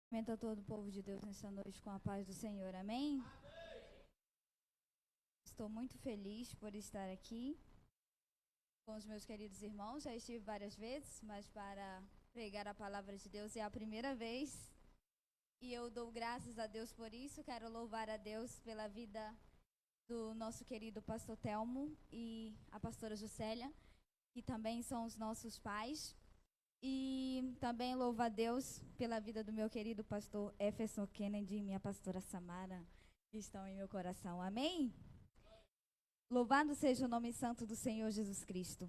Cumprimento a todo o povo de Deus nesta noite com a paz do Senhor, amém? Estou muito feliz por estar aqui com os meus queridos irmãos. Já estive várias vezes, mas para pregar a palavra de Deus é a primeira vez. E eu dou graças a Deus por isso. Quero louvar a Deus pela vida do nosso querido pastor Telmo e a pastora Juscelia, que também são os nossos pais. E também louvo a Deus pela vida do meu querido pastor Efferson Kennedy e minha pastora Samara, que estão em meu coração. Amém? Louvado seja o nome santo do Senhor Jesus Cristo.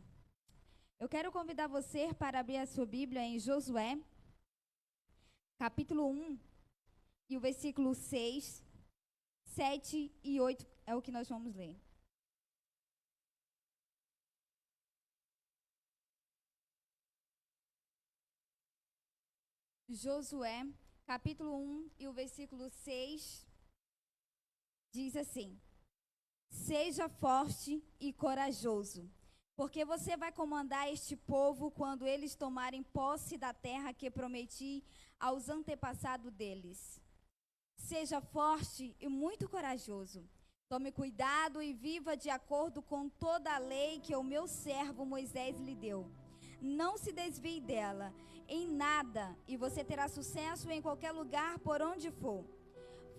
Eu quero convidar você para abrir a sua Bíblia em Josué, capítulo 1, e o versículo 6, 7 e 8 é o que nós vamos ler. Josué, capítulo 1 e o versículo 6 diz assim: Seja forte e corajoso, porque você vai comandar este povo quando eles tomarem posse da terra que prometi aos antepassados deles. Seja forte e muito corajoso. Tome cuidado e viva de acordo com toda a lei que o meu servo Moisés lhe deu. Não se desvie dela em nada, e você terá sucesso em qualquer lugar por onde for.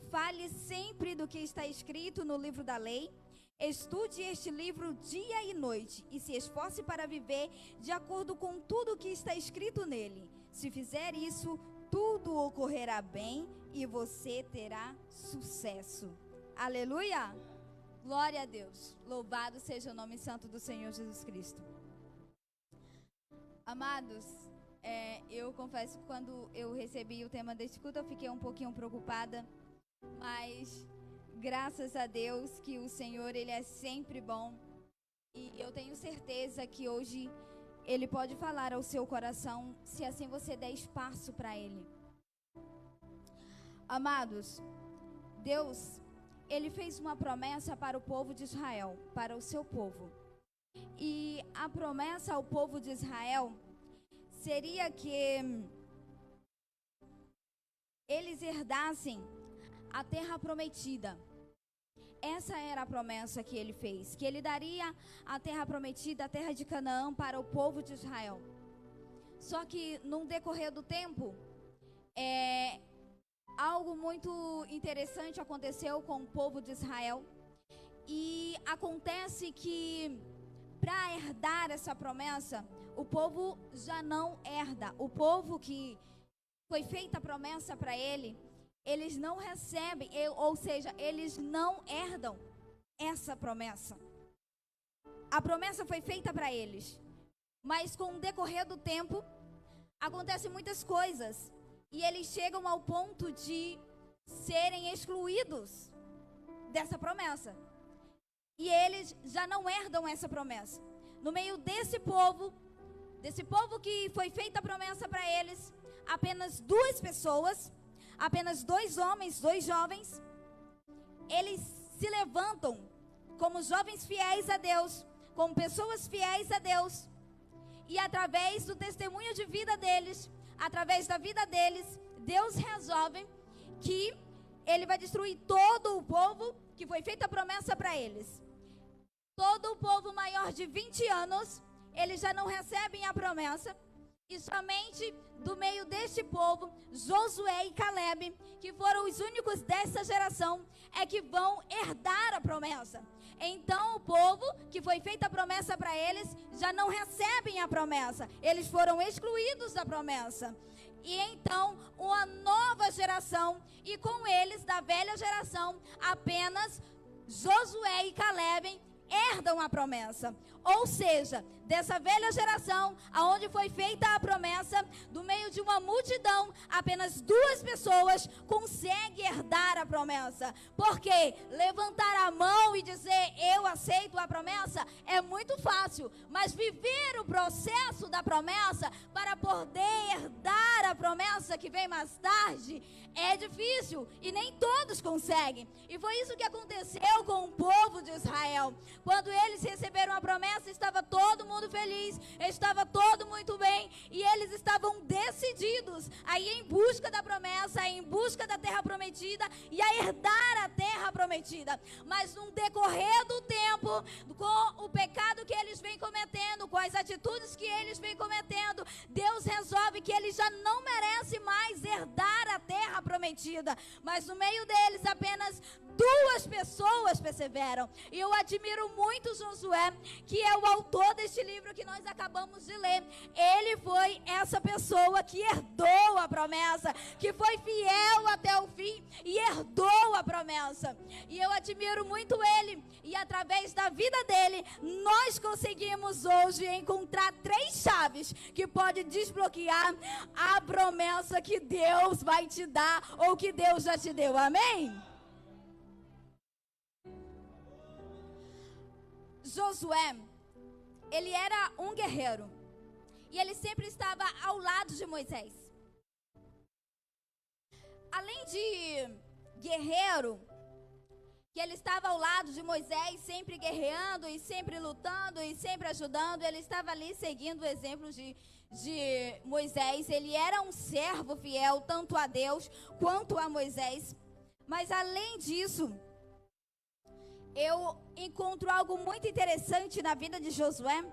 Fale sempre do que está escrito no livro da lei. Estude este livro dia e noite, e se esforce para viver de acordo com tudo o que está escrito nele. Se fizer isso, tudo ocorrerá bem e você terá sucesso. Aleluia! Glória a Deus. Louvado seja o nome santo do Senhor Jesus Cristo. Amados, eu confesso que quando eu recebi o tema deste culto, eu fiquei um pouquinho preocupada, mas graças a Deus que o Senhor, Ele é sempre bom, e eu tenho certeza que hoje Ele pode falar ao seu coração, se assim você der espaço para Ele. Amados, Deus, Ele fez uma promessa para o povo de Israel, para o seu povo. E a promessa ao povo de Israel seria que eles herdassem a terra prometida. Essa era a promessa que ele fez, que ele daria a terra prometida, a terra de Canaã, para o povo de Israel. Só que no decorrer do tempo, algo muito interessante aconteceu com o povo de Israel. E acontece que para herdar essa promessa, o povo já não herda. O povo que foi feita a promessa para ele, eles não recebem, ou seja, eles não herdam essa promessa. A promessa foi feita para eles, mas com o decorrer do tempo, acontecem muitas coisas, e eles chegam ao ponto de serem excluídos dessa promessa. E eles já não herdam essa promessa. No meio desse povo que foi feita a promessa para eles, apenas 2 pessoas, apenas 2 homens, 2 jovens, eles se levantam como jovens fiéis a Deus, como pessoas fiéis a Deus, e através do testemunho de vida deles, através da vida deles, Deus resolve que Ele vai destruir todo o povo que foi feita a promessa para eles. Todo o povo maior de 20 anos, eles já não recebem a promessa. E somente do meio deste povo, Josué e Caleb, que foram os únicos dessa geração, é que vão herdar a promessa. Então o povo que foi feita a promessa para eles, já não recebem a promessa. Eles foram excluídos da promessa. E então uma nova geração, e com eles da velha geração, apenas Josué e Caleb herdam a promessa. Ou seja, dessa velha geração, aonde foi feita a promessa, do meio de uma multidão, apenas 2 pessoas conseguem herdar a promessa. Porque levantar a mão e dizer eu aceito a promessa é muito fácil, mas viver o processo da promessa para poder herdar a promessa que vem mais tarde é difícil, e nem todos conseguem. E foi isso que aconteceu com o povo de Israel. Quando eles receberam a promessa, estava todo mundo feliz, estava todo muito bem, e eles estavam decididos a ir em busca da promessa, em busca da terra prometida e a herdar a terra prometida. Mas no decorrer do tempo, com o pecado que eles vêm cometendo, com as atitudes que eles vêm cometendo, Deus resolve que eles já não merecem mais herdar a terra prometida. Mas no meio deles apenas 2 pessoas perseveram. E eu admiro muito Josué, que é o autor deste livro que nós acabamos de ler. Ele foi essa pessoa que herdou a promessa, que foi fiel até o fim e herdou a promessa. E eu admiro muito ele. E através da vida dele, nós conseguimos hoje encontrar 3 chaves que podem desbloquear a promessa que Deus vai te dar ou que Deus já te deu. Amém? Josué, ele era um guerreiro e ele sempre estava ao lado de Moisés. Além de guerreiro, que ele estava ao lado de Moisés, sempre guerreando e sempre lutando e sempre ajudando, ele estava ali seguindo o exemplo de Moisés. Ele era um servo fiel tanto a Deus quanto a Moisés. Mas além disso, eu encontro algo muito interessante na vida de Josué,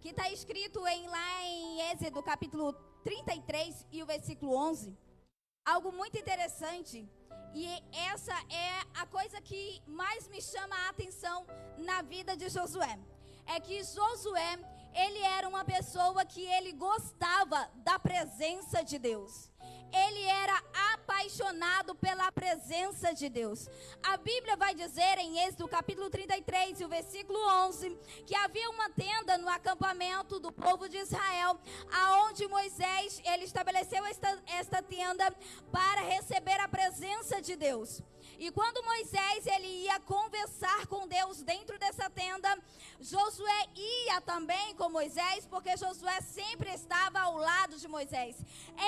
que está escrito lá em Êxodo capítulo 33 e o versículo 11. Algo muito interessante, e essa é a coisa que mais me chama a atenção na vida de Josué. É que Josué, ele era uma pessoa que ele gostava da presença de Deus. Ele era apaixonado pela presença de Deus. A Bíblia vai dizer em Êxodo capítulo 33 e o versículo 11, que havia uma tenda no acampamento do povo de Israel, aonde Moisés, ele estabeleceu esta tenda para receber a presença de Deus. E quando Moisés, ele ia conversar com Deus dentro dessa tenda, Josué ia também com Moisés, porque Josué sempre estava ao lado de Moisés.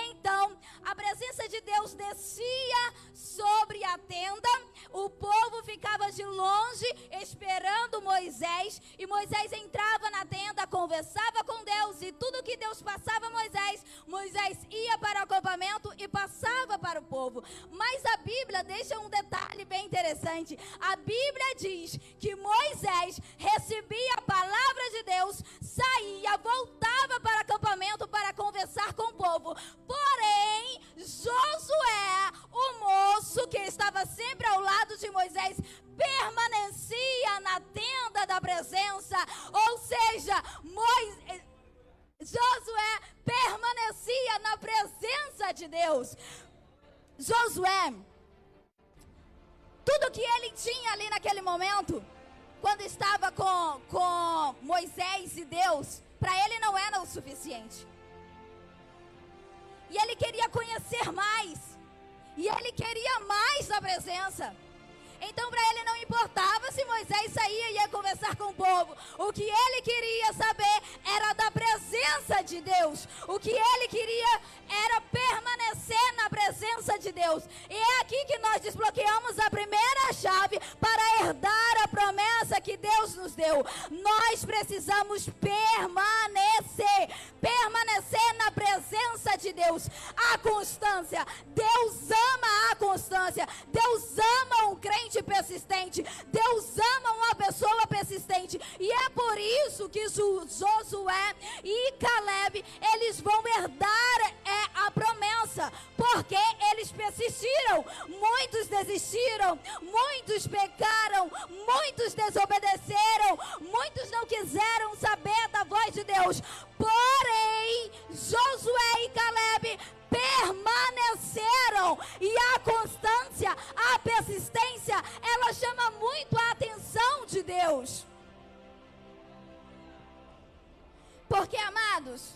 Então, a presença de Deus descia sobre a tenda, o povo ficava de longe esperando Moisés, e Moisés entrava na tenda, conversava com Deus, e tudo que Deus passava a Moisés ia para o acampamento e passava para o povo. Mas a Bíblia deixa um detalhe bem interessante. A Bíblia diz que Moisés recebia a palavra de Deus, saía, voltava para o acampamento para conversar com o povo. Porém, Josué, o moço que estava sempre ao lado de Moisés, permanecia na tenda da presença. Ou seja, Josué permanecia na presença de Deus. Josué, tudo que ele tinha ali naquele momento, quando estava com Moisés e Deus, para ele não era o suficiente. E ele queria conhecer mais. E ele queria mais da presença. Então para ele não importava se Moisés saía e ia conversar com o povo. O que ele queria saber era da presença de Deus. O que ele queria era permanecer na presença de Deus. E é aqui que nós desbloqueamos a primeira chave para herdar a promessa que Deus nos deu. Nós precisamos permanecer na presença de Deus. A constância. Deus ama a constância. Deus ama um crente persistente. Deus ama uma pessoa persistente. E é por isso que Josué e Caleb, eles vão herdar a promessa, porque eles persistiram. Muitos desistiram, muitos pecaram, muitos desobedeceram, muitos não quiseram saber da voz de Deus. Porém, Josué e Caleb permaneceram. E a constância, a persistência, ela chama muito a atenção de Deus. Porque, amados,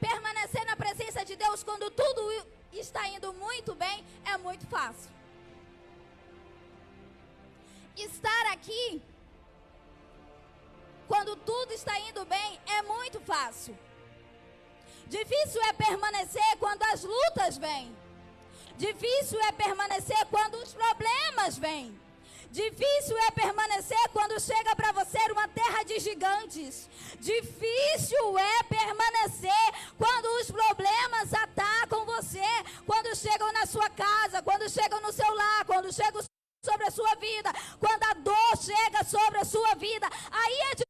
permanecer na presença de Deus quando tudo está indo muito bem é muito fácil. Estar aqui quando tudo está indo bem é muito fácil. Difícil é permanecer quando as lutas vêm. Difícil é permanecer quando os problemas vêm. Difícil é permanecer quando chega para você uma terra de gigantes. Difícil é permanecer quando os problemas atacam você. transtorno chega sobre a sua vida, quando a dor chega sobre a sua vida, aí é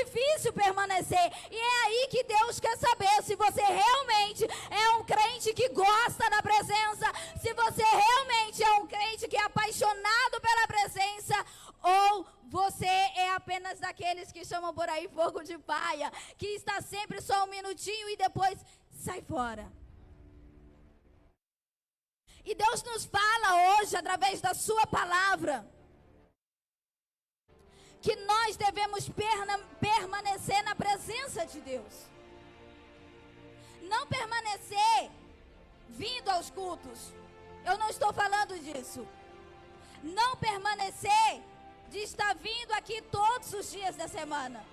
difícil permanecer. E é aí que Deus quer saber se você realmente é um crente que gosta da presença, se você realmente é um crente que é apaixonado pela presença, ou você é apenas daqueles que chamam por aí fogo de paia, que está sempre só um minutinho e depois sai fora. E Deus nos fala hoje, através da sua palavra, que nós devemos permanecer na presença de Deus. Não permanecer vindo aos cultos. Eu não estou falando disso. Não permanecer de estar vindo aqui todos os dias da semana.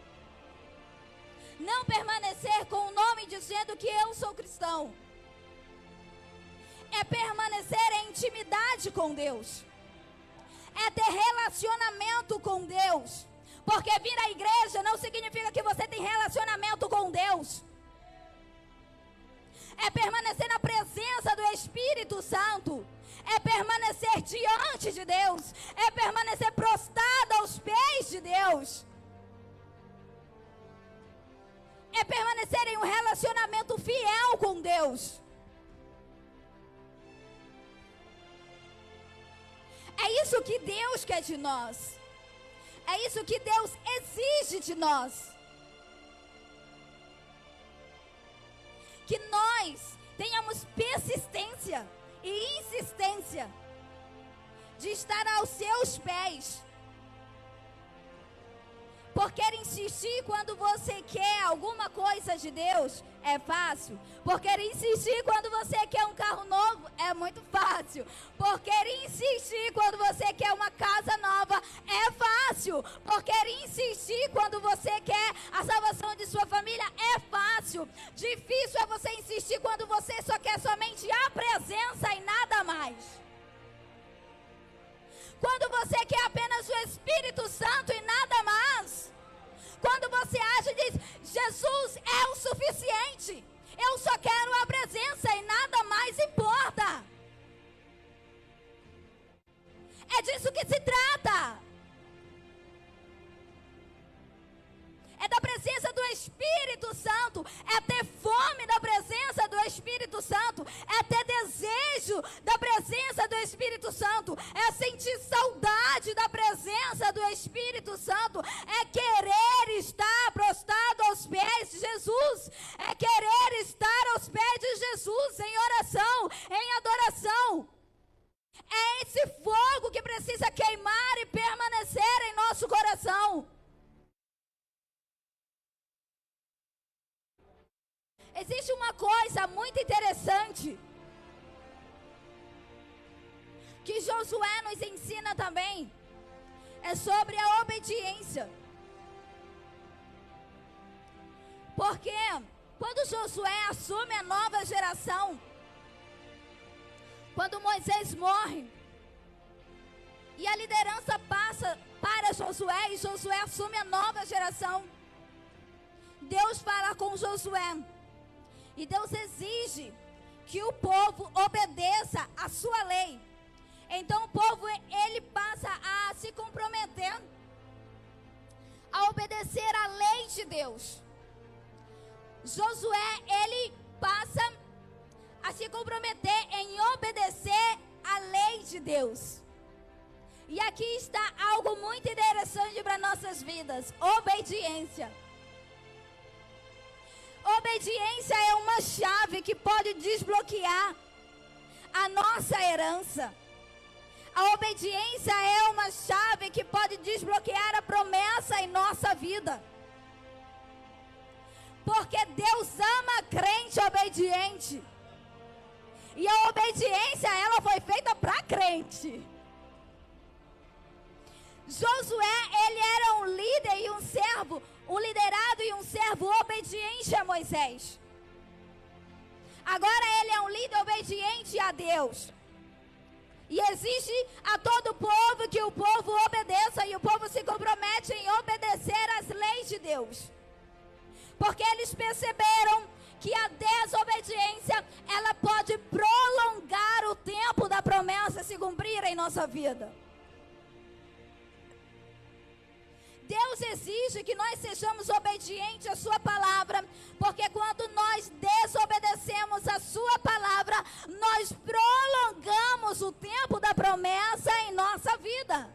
Não permanecer com o nome dizendo que eu sou cristão. É permanecer em intimidade com Deus. É ter relacionamento com Deus. Porque vir à igreja não significa que você tem relacionamento com Deus. É permanecer na presença do Espírito Santo. É permanecer diante de Deus. É permanecer prostrado aos pés de Deus. É permanecer em um relacionamento fiel com Deus. É isso que Deus quer de nós. É isso que Deus exige de nós. Que nós tenhamos persistência e insistência de estar aos seus pés. Porque insistir quando você quer alguma coisa de Deus é fácil. Porque insistir quando você quer um carro novo é muito fácil. Porque insistir quando você quer uma casa nova é fácil. Porque insistir quando você quer a salvação de sua família é fácil. Difícil é você insistir quando você só quer somente a presença e nada mais. Quando você quer apenas o Espírito Santo e nada mais. Quando você age e diz, Jesus é o suficiente. Eu só quero a presença e nada mais importa. É disso que se trata. É da presença do Espírito Santo. É ter fome da presença do Espírito Santo. É ter desejo da presença do Espírito Santo. É sentir saudade da presença do Espírito Santo. É querer estar prostrado aos pés de Jesus. É querer estar aos pés de Jesus em oração, em adoração. É esse fogo que precisa queimar e permanecer em nosso coração. Existe uma coisa muito interessante que Josué nos ensina também. É sobre a obediência. Porque quando Josué assume a nova geração, quando Moisés morre, e a liderança passa para Josué, e Josué assume a nova geração, Deus fala com Josué. E Deus exige que o povo obedeça a sua lei. Então o povo, ele passa a se comprometer a obedecer a lei de Deus. Josué, ele passa a se comprometer em obedecer a lei de Deus. E aqui está algo muito interessante para nossas vidas: obediência. Obediência é uma chave que pode desbloquear a nossa herança. A obediência é uma chave que pode desbloquear a promessa em nossa vida. Porque Deus ama crente obediente. E a obediência, ela foi feita para crente. Josué, ele era um líder e um servo, um liderado e um servo obediente a Moisés. Agora ele é um líder obediente a Deus. E exige a todo o povo que o povo obedeça, e o povo se compromete em obedecer às leis de Deus. Porque eles perceberam que a desobediência, ela pode prolongar o tempo da promessa. nossa vida. Deus exige que nós sejamos obedientes à sua palavra, porque quando nós desobedecemos a sua palavra, nós prolongamos o tempo da promessa em nossa vida.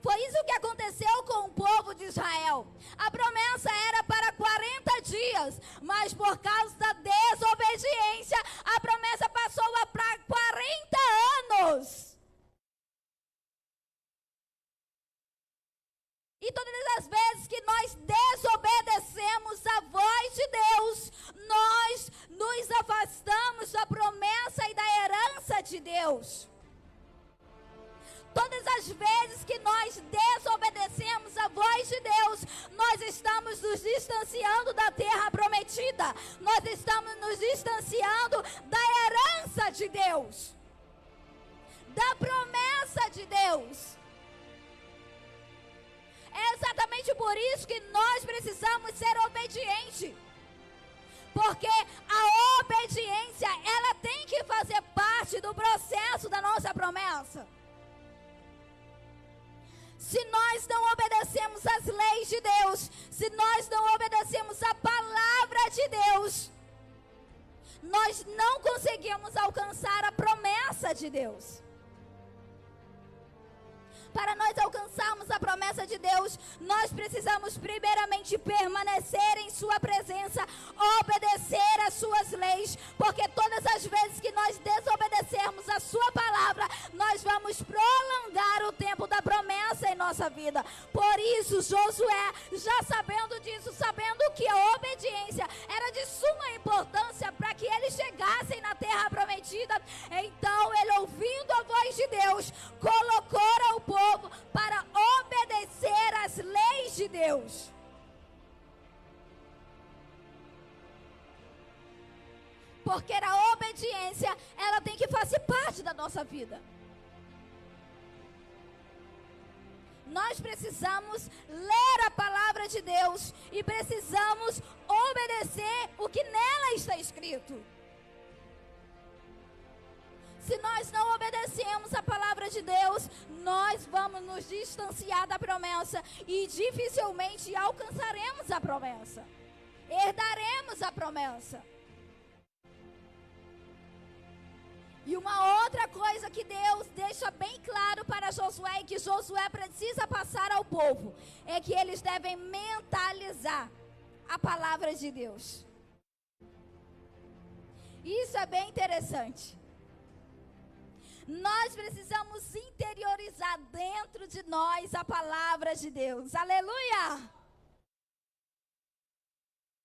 Foi isso que aconteceu com o povo de Israel. A promessa era para 40 dias, mas por causa da desobediência, a promessa passou para 40 anos. E todas as vezes que nós desobedecemos a voz de Deus, nós nos afastamos da promessa e da herança de Deus. Todas as vezes que nós desobedecemos a voz de Deus, nós estamos nos distanciando da terra prometida. Nós estamos nos distanciando da herança de Deus, da promessa de Deus. É exatamente por isso que nós precisamos ser obedientes. Porque a obediência, ela tem que fazer parte do processo da nossa promessa. Se nós não obedecemos às leis de Deus, se nós não obedecemos à palavra de Deus, nós não conseguimos alcançar a promessa de Deus. Para nós alcançarmos a promessa de Deus, nós precisamos primeiramente permanecer em sua presença, obedecer às suas leis, porque todas as vezes que nós desobedecermos a sua palavra, nós vamos prolongar o tempo da promessa em nossa vida. Por isso, Josué, já sabendo disso, sabendo que a obediência era de suma importância para que eles chegassem na terra prometida, então ele, ouvindo a voz de Deus, colocou o povo para obedecer às leis de Deus. Porque a obediência, ela tem que fazer parte da nossa vida. Nós precisamos ler a palavra de Deus e precisamos obedecer o que nela está escrito. Se nós não obedecemos a palavra de Deus, nós vamos nos distanciar da promessa e dificilmente alcançaremos a promessa. Herdaremos a promessa. E uma outra coisa que Deus deixa bem claro para Josué e que Josué precisa passar ao povo, é que eles devem mentalizar a palavra de Deus. Isso é bem interessante. Nós precisamos interiorizar dentro de nós a palavra de Deus. Aleluia!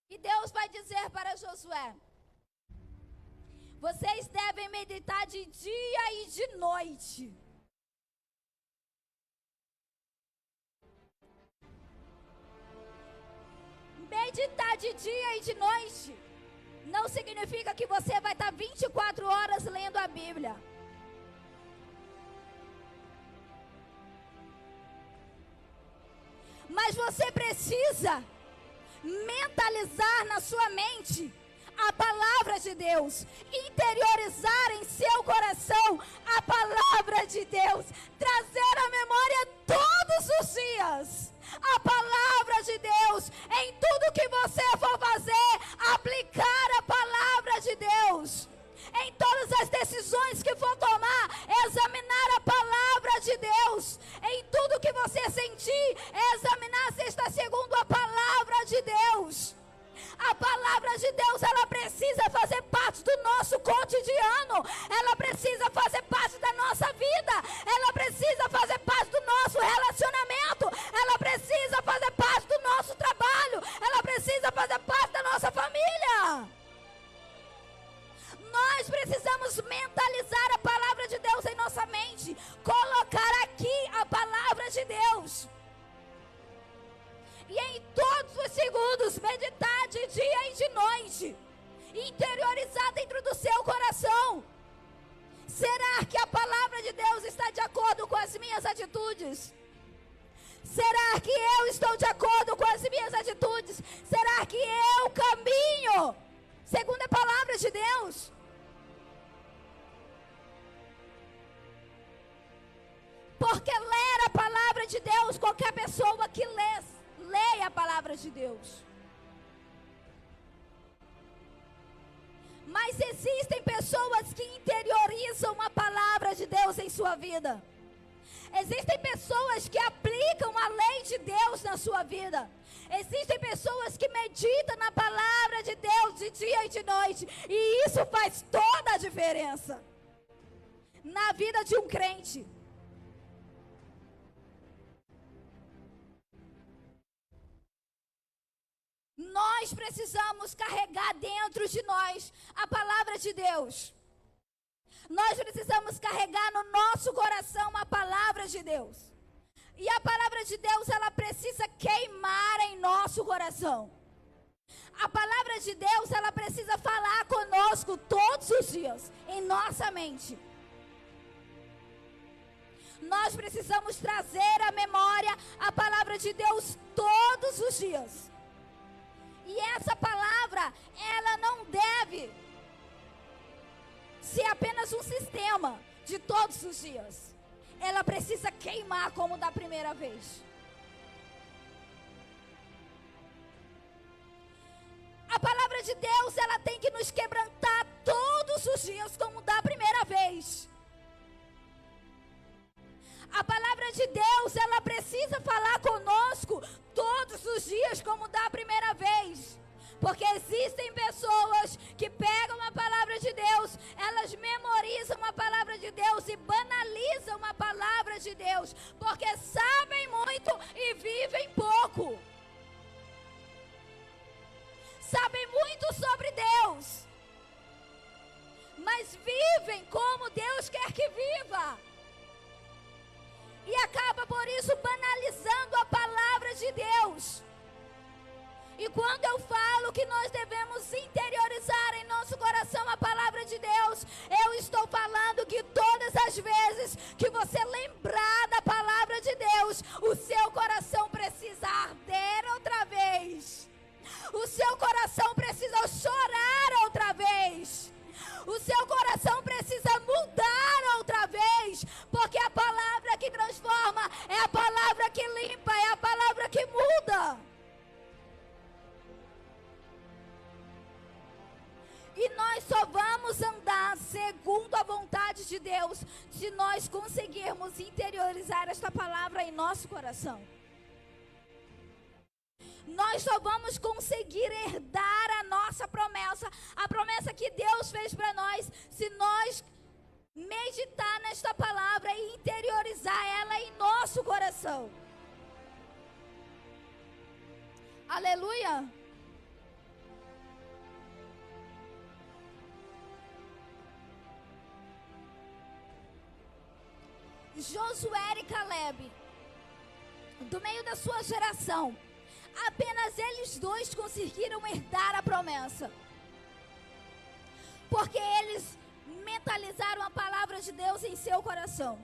E Deus vai dizer para Josué: vocês devem meditar de dia e de noite. Meditar de dia e de noite não significa que você vai estar 24 horas lendo a Bíblia. Mas você precisa mentalizar na sua mente a palavra de Deus, interiorizar em seu coração a palavra de Deus, trazer à memória todos os dias a palavra de Deus, em tudo que você for fazer, aplicar a palavra de Deus. Em todas as decisões que for tomar, examinar a palavra de Deus. Em tudo que você sentir, examinar se está segundo a palavra de Deus. A palavra de Deus, ela precisa fazer parte do nosso cotidiano. Ela precisa fazer parte da nossa vida. Ela precisa fazer parte do nosso relacionamento. Ela precisa fazer parte do nosso trabalho. Ela precisa fazer parte da nossa família. Nós precisamos mentalizar a palavra de Deus em nossa mente, colocar aqui a palavra de Deus. E em todos os segundos, meditar de dia e de noite, interiorizar dentro do seu coração. Será que a palavra de Deus está de acordo com as minhas atitudes? Será que eu estou de acordo com as minhas atitudes? Será que eu caminho segundo a palavra de Deus? de Deus, qualquer pessoa que leia a palavra de Deus. Mas existem pessoas que interiorizam a palavra de Deus em sua vida. Existem pessoas que aplicam a lei de Deus na sua vida. Existem pessoas que meditam na palavra de Deus de dia e de noite. E isso faz toda a diferença na vida de um crente. Nós precisamos carregar dentro de nós a palavra de Deus. Nós precisamos carregar no nosso coração a palavra de Deus. E a palavra de Deus, ela precisa queimar em nosso coração. A palavra de Deus, ela precisa falar conosco todos os dias, em nossa mente. Nós precisamos trazer à memória a palavra de Deus todos os dias. E essa palavra, ela não deve ser apenas um sistema de todos os dias. Ela precisa queimar como da primeira vez. A palavra de Deus, ela tem que nos quebrantar todos os dias como da primeira vez. A palavra de Deus, ela precisa falar conosco todos os dias como da primeira vez. Porque existem pessoas que pegam a palavra de Deus, elas memorizam a palavra de Deus e banalizam a palavra de Deus, porque sabem muito e vivem pouco. Sabem muito sobre Deus, mas vivem como Deus quer que viva. E acaba por isso banalizando a palavra de Deus. E quando eu falo que nós devemos interiorizar em nosso coração a palavra de Deus, eu estou falando que todas as vezes que você lembrar da palavra de Deus, o seu coração precisa arder outra vez. O seu coração precisa chorar outra vez. O seu coração precisa mudar outra vez, porque a palavra que transforma é a palavra que limpa, é a palavra que muda. E nós só vamos andar segundo a vontade de Deus se nós conseguirmos interiorizar esta palavra em nosso coração. Nós só vamos conseguir herdar a nossa promessa, a promessa que Deus fez para nós, se nós meditar nesta palavra e interiorizar ela em nosso coração. Aleluia! Josué e Caleb, do meio da sua geração, apenas eles dois conseguiram herdar a promessa. Porque eles mentalizaram a palavra de Deus em seu coração.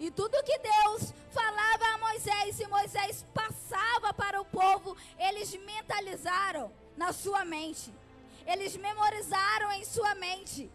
E tudo que Deus falava a Moisés e Moisés passava para o povo, eles mentalizaram na sua mente. Eles memorizaram em sua mente.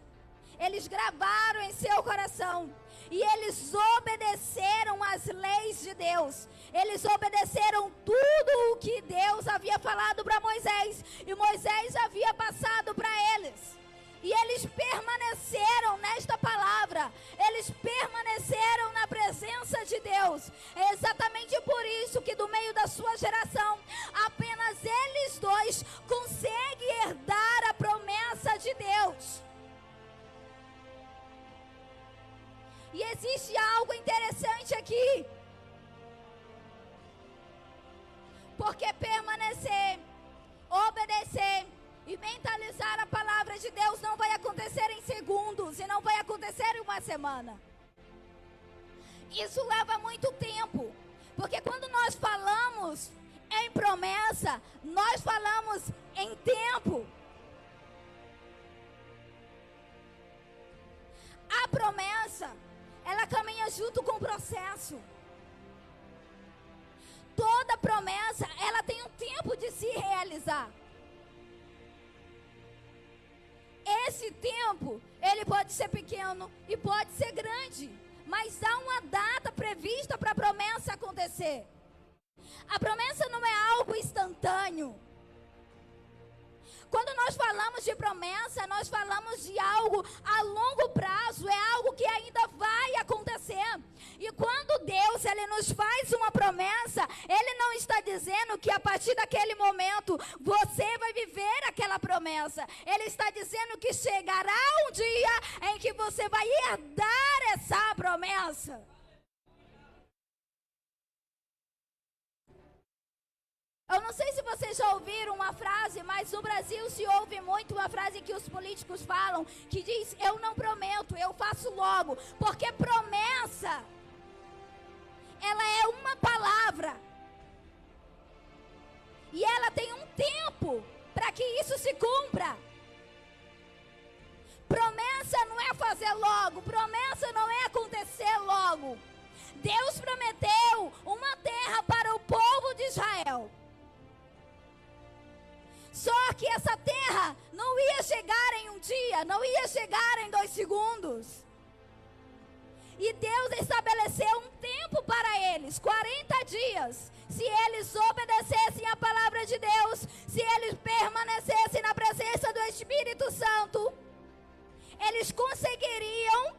Eles gravaram em seu coração. E eles obedeceram às leis de Deus. Eles obedeceram tudo o que Deus havia falado para Moisés. E Moisés havia passado para eles. E eles permaneceram nesta palavra. Eles permaneceram na presença de Deus. É exatamente por isso que do meio da sua geração, apenas eles dois conseguem herdar a promessa de Deus. E existe algo interessante aqui. Porque permanecer, obedecer e mentalizar a palavra de Deus não vai acontecer em segundos e não vai acontecer em uma semana. Isso leva muito tempo. Porque quando nós falamos em promessa, nós falamos em tempo. A promessa, ela caminha junto com o processo. Toda promessa, ela tem um tempo de se realizar. Esse tempo, ele pode ser pequeno e pode ser grande. mas há uma data prevista para a promessa acontecer. A promessa não é algo instantâneo. Quando nós falamos de promessa, nós falamos de algo a longo prazo, é algo que ainda vai acontecer. E quando Deus, Ele nos faz uma promessa, Ele não está dizendo que a partir daquele momento você vai viver aquela promessa. Ele está dizendo que chegará um dia em que você vai herdar essa promessa. Eu não sei se vocês já ouviram uma frase, mas no Brasil se ouve muito uma frase que os políticos falam, que diz: eu não prometo, eu faço logo. Porque promessa, ela é uma palavra. E ela tem um tempo para que isso se cumpra. Promessa não é fazer logo, promessa não é acontecer logo. Deus prometeu uma terra para o povo de Israel. Só que essa terra não ia chegar em um dia, não ia chegar em 2 segundos. E Deus estabeleceu um tempo para eles, 40 dias. Se eles obedecessem a palavra de Deus, se eles permanecessem na presença do Espírito Santo, eles conseguiriam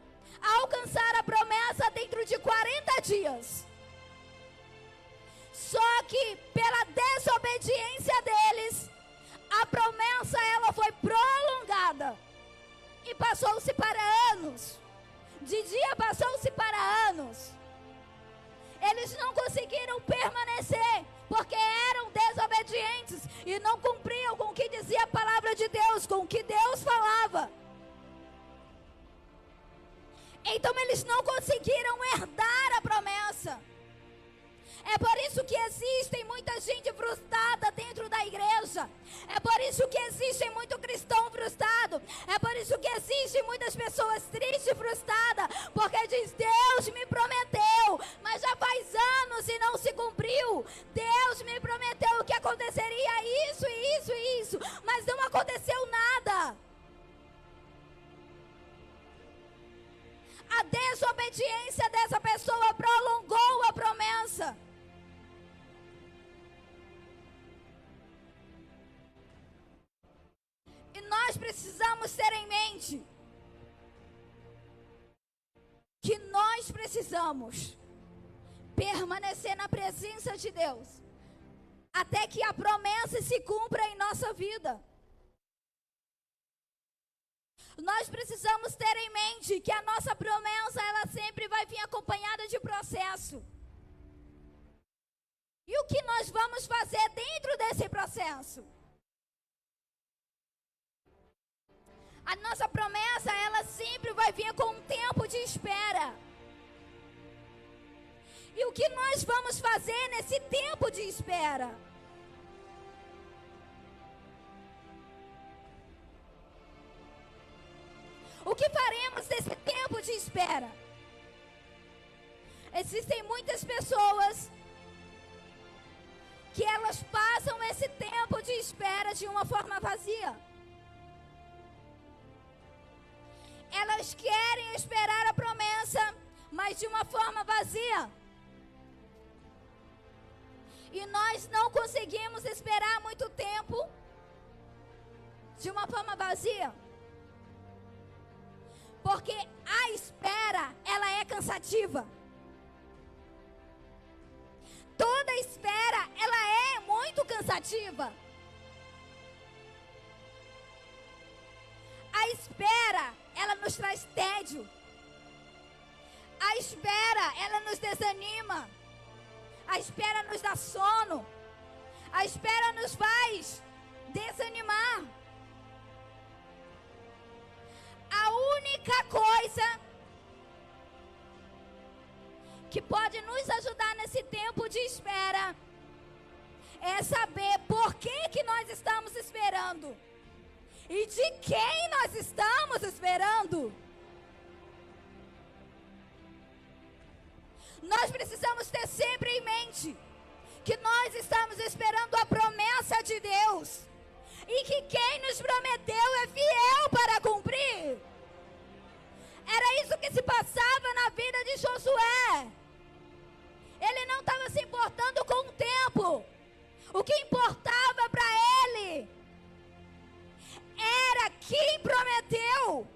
alcançar a promessa dentro de 40 dias. Só que pela desobediência deles, a promessa ela foi prolongada e passou-se para anos. De dia passou-se para anos. Eles não conseguiram permanecer porque eram desobedientes e não cumpriam com o que dizia a palavra de Deus, com o que Deus falava. Então eles não conseguiram herdar a promessa. É por isso que existem muita gente frustrada dentro da igreja. É por isso que existe muito cristão frustrado. É por isso que existem muitas pessoas tristes e frustradas. Porque diz: Deus me prometeu, mas já faz anos e não se cumpriu. Deus me prometeu que aconteceria isso, isso e isso, mas não aconteceu nada. A desobediência dessa pessoa prolongou a promessa. E nós precisamos ter em mente que nós precisamos permanecer na presença de Deus até que a promessa se cumpra em nossa vida. Nós precisamos ter em mente que a nossa promessa, ela sempre vai vir acompanhada de processo. E o que nós vamos fazer dentro desse processo? A nossa promessa, ela sempre vai vir com um tempo de espera. E o que nós vamos fazer nesse tempo de espera? O que faremos nesse tempo de espera? Existem muitas pessoas que elas passam esse tempo de espera de uma forma vazia. Elas querem esperar a promessa, mas de uma forma vazia. E nós não conseguimos esperar muito tempo de uma forma vazia. Porque a espera, ela é cansativa. Toda espera, ela é muito cansativa. A espera, ela nos traz tédio. A espera, ela nos desanima. A espera nos dá sono. A espera nos faz desanimar. A única coisa que pode nos ajudar nesse tempo de espera é saber por que nós estamos esperando e de quem nós estamos esperando. Nós precisamos ter sempre em mente que nós estamos esperando a promessa de Deus e que quem nos prometeu é fiel para cumprir. Era isso que se passava na vida de Josué. Ele não estava se importando com o tempo. O que importava para ele era quem prometeu,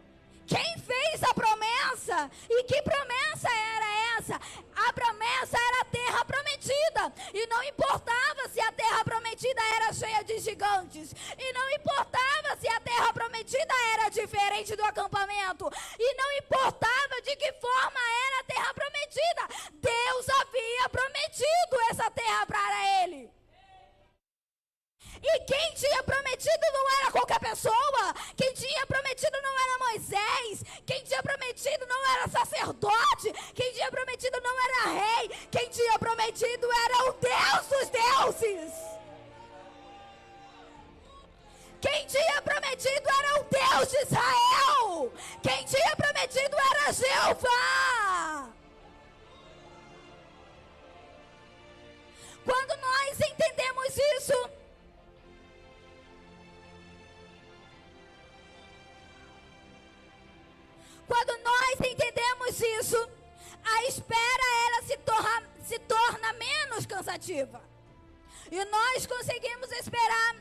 quem fez a promessa. E que promessa era essa? A promessa era a terra prometida. E não importava se a terra prometida era cheia de gigantes. E não importava se a terra prometida era diferente do acampamento. E não importava de que forma era a terra prometida. Deus havia prometido essa terra para ele. E quem tinha prometido não era qualquer pessoa. Quem tinha prometido não era Moisés. Quem tinha prometido não era sacerdote. Quem tinha prometido não era rei. Quem tinha prometido era o Deus dos deuses. Quem tinha prometido era o Deus de Israel. Quem tinha prometido era Jeová. Quando nós entendemos isso, a espera ela se torna menos cansativa. E nós conseguimos esperar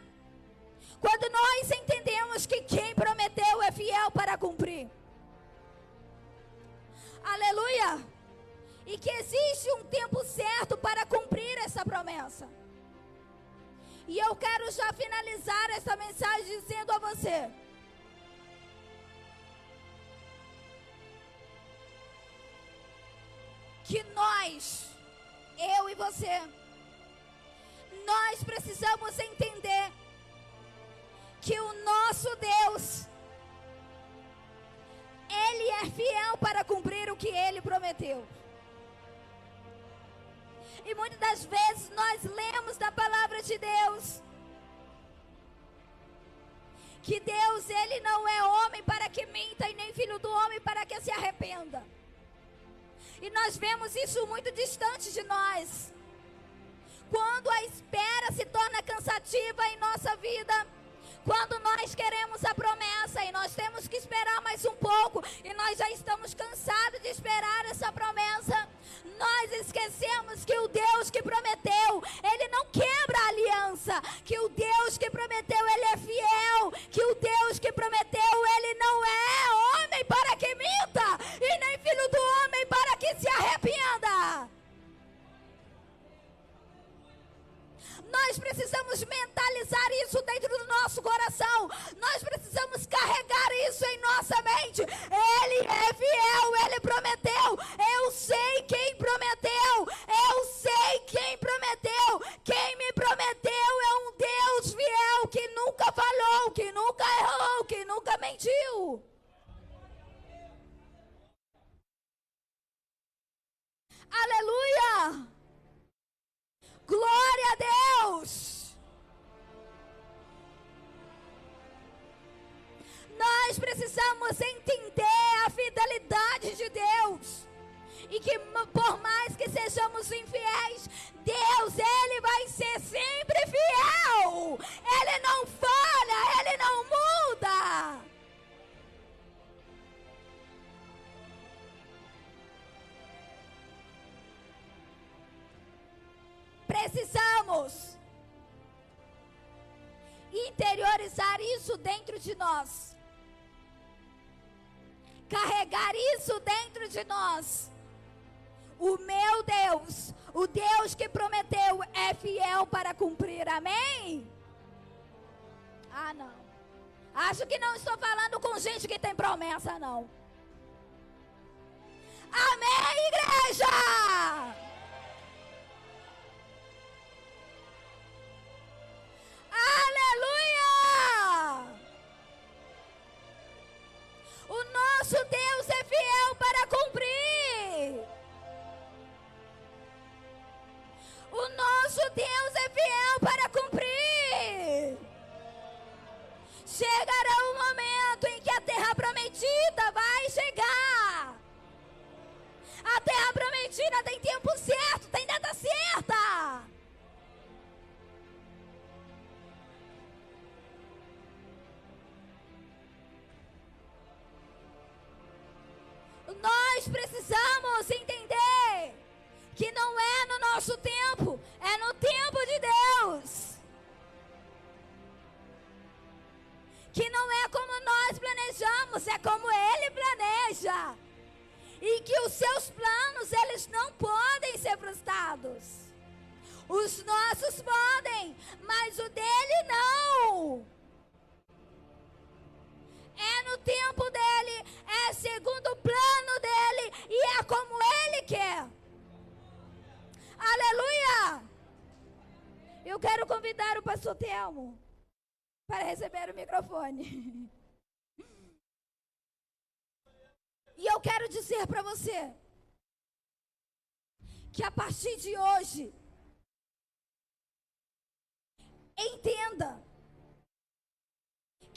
quando nós entendemos que quem prometeu é fiel para cumprir. Aleluia! E que existe um tempo certo para cumprir essa promessa. E eu quero já finalizar essa mensagem dizendo a você: que nós, eu e você, nós precisamos entender que o nosso Deus, Ele é fiel para cumprir o que Ele prometeu. E muitas das vezes nós lemos da palavra de Deus que Deus, Ele não é homem para que minta e nem filho do homem para que se arrependa. E nós vemos isso muito distante de nós. Quando a espera se torna cansativa em nossa vida, quando nós queremos a promessa e nós temos que esperar mais um pouco, e nós já estamos cansados de esperar essa promessa, nós esquecemos que o Deus que prometeu, Ele não quebra a aliança, que o Deus que prometeu, Ele é fiel, que o Deus que prometeu, Ele não é homem para que minta, e nem filho do homem para que se arrependa. Nós precisamos mentalizar isso dentro do nosso coração. Nós precisamos carregar isso em nossa mente. Ele é fiel, Ele prometeu. Eu sei quem prometeu. Eu sei quem prometeu. Quem me prometeu é um Deus fiel que nunca falhou, que nunca errou, que nunca mentiu. Aleluia! Glória a Deus! Nós precisamos entender a fidelidade de Deus. E que por mais que sejamos infiéis, Deus, Ele vai ser sempre fiel. Ele não falha, Ele não muda. Precisamos interiorizar isso dentro de nós, carregar isso dentro de nós. O meu Deus, o Deus que prometeu, é fiel para cumprir, amém? Ah, não. Acho que não estou falando com gente que tem promessa, não. Amém, igreja? Aleluia! O nosso Deus é fiel para cumprir. O nosso Deus é fiel para cumprir. Chegará um momento em que a terra prometida vai chegar. A terra prometida tem tempo certo. nós precisamos entender que não é no nosso tempo, é no tempo de Deus. Que não é como nós planejamos, é como Ele planeja. E que os seus planos, eles não podem ser frustrados. Os nossos podem, mas o dele não. É no tempo dele, é segundo o plano dele e é como ele quer. Aleluia! Eu quero convidar o pastor Telmo para receber o microfone. E eu quero dizer para você que a partir de hoje, entenda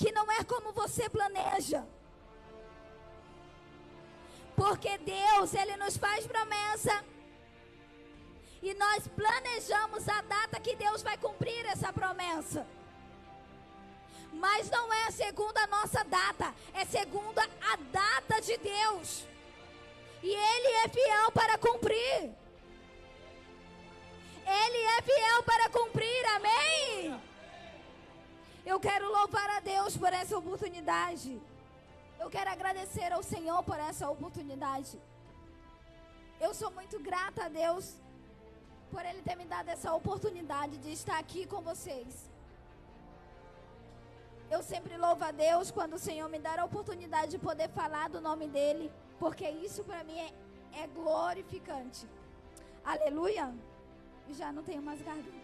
que não é como você planeja. Porque Deus, Ele nos faz promessa. E nós planejamos a data que Deus vai cumprir essa promessa. Mas não é segundo a nossa data, é segundo a data de Deus. E Ele é fiel para cumprir. Ele é fiel para cumprir, amém? Eu quero louvar a Deus por essa oportunidade. Eu quero agradecer ao Senhor por essa oportunidade. Eu sou muito grata a Deus por Ele ter me dado essa oportunidade de estar aqui com vocês. Eu sempre louvo a Deus quando o Senhor me dá a oportunidade de poder falar do nome dEle, porque isso para mim é glorificante. Aleluia! Já não tenho mais garganta.